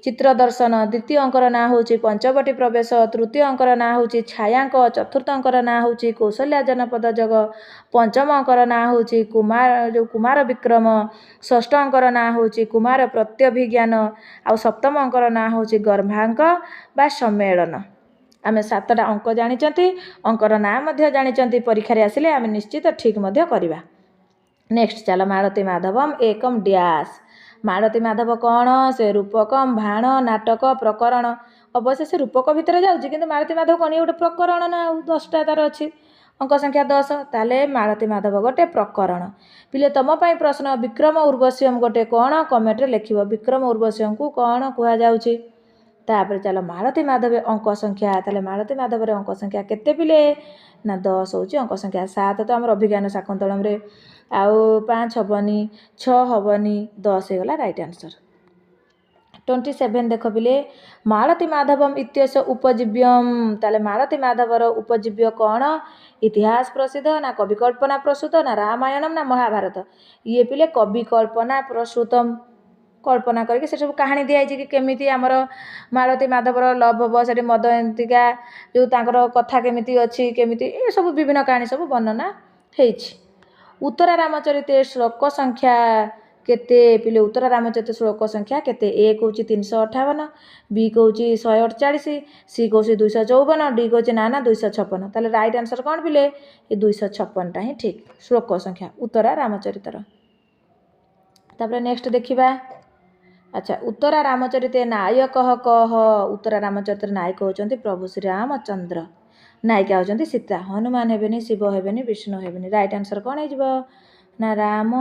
चित्रदर्शन द्वितीय अंकर ना हूँ पंचवटी प्रवेश तृतीय अंकर ना हूँ छायांक चतुर्थ अंकर ना हूँ कौशल्या जनपद जग पंचम अंकर ना हूँ कुमार जो कुमार विक्रम षष्ठ अंकर ना हूँ कुमार प्रत्यभिज्ञान आउ सप्तम अंकर ना हूँ गर्भांक बा सम्मेलन आम 7टा अंक जानी अंकर ना जानी परीक्षा आसिले आम निश्चित ठीक करवा। नेक्स्ट चलो मालती माधवम एकम डैश मालती माधव कौन से रूपकम भाण नाटक प्रकरण अवश्य से रूपक भितर जाऊँगी कि मालती माधव कौन ये गोटे प्रकरण ना 10टा तार अच्छी अंक संख्या 10 ताले मालती माधव गोटे प्रकरण पिले तुम प्रश्न विक्रम उर्वश्यम गोटे कौन कमेंट लिख विक्रम उर्वश्यम को कौन कहुच्छी। तापर चलो मालती माधव अंक संख्या ताले मालती माधव अंक संख्या केते पिले ना 10 होची अंक संख्या 7 तो आम अभिज्ञान शाकुंतलम आउ 5 हेनी 6 हेनी 10 होगा राइट आंसर। 27 देख पिले मालती माधवम इत्यस उपजीव्यम ताले मालती माधवर उपजीव्य कौन इतिहास प्रसिद्ध ना कवि कल्पना प्रसूत ना रामायणम ना महाभारत ये पिले कवि कल्पना प्रसूतम कल्पना करके से सब कहानी दिखाई कि केमिति आमर मालती माधवर लव हम से मदयंतिका जो तांकर कथा केमिति अच्छी केमिति ये सब विभिन्न कहानी सब वर्णना होइछि। उत्तरा रामचरित श्लोक संख्या केते पिले उत्तरा रामचरित श्लोक संख्या केते ए कौच 358 बी कौच 148 सी कौच 254 डी कौच ना 256 ताले राइट आंसर कौन पिले ये 256 टा ही ठीक श्लोक संख्या उत्तरा रामचरितर। तापर नेक्स्ट देखिबा अच्छा उत्तरा रामचरित नायक कह उत्तरा रामचरित नायक होचंती प्रभु श्री रामचंद्र नायिका होचंती सीता हनुमान हेबेनी शिव हेबेनी विष्णु हेबेनी राइट आंसर कौन हो ना राम।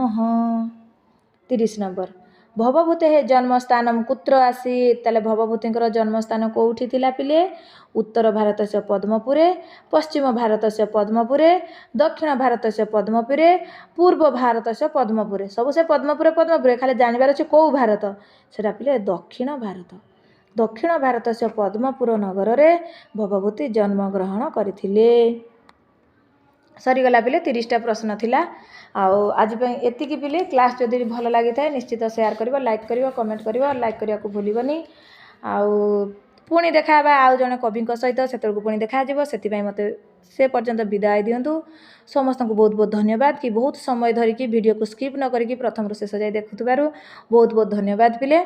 30 नंबर भवभूते हे जन्मस्थान कुत्र आसी ताले भवभूति जन्मस्थान कौठी थिला पिले उत्तर भारत से पद्मपुरे पश्चिम भारत से पद्मपुरे दक्षिण भारत से पद्मपुरे पूर्व भारत से पद्मपुरे सब से पद्मपुरे खाली जानवर अच्छे कौ भारत सेटा पिले दक्षिण भारत से पद्मपुर नगर रे भवभूति जन्म ग्रहण करथिले। सरीगला पिले 30टा प्रश्न थिला आज एतिकी पिले क्लास जदि भल लगी था निश्चित शेयर कर लाइक कर कमेंट कर लाइक करने को भूलनी पुणी देखा आउ जड़े कवि सहित से पुणी देखा से मत से पर्यंत विदाय दिंतु समस्त को बहुत बहुत धन्यवाद कि बहुत समय धरिकी वीडियो को स्किप न करी प्रथम शेष जाए देखुवर बहुत बहुत धन्यवाद पिले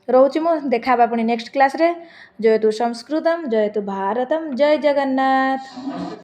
रोची मु देखा पुणी नेक्स्ट क्लास रे जयतु संस्कृतम जयतु भारतम जय जगन्नाथ।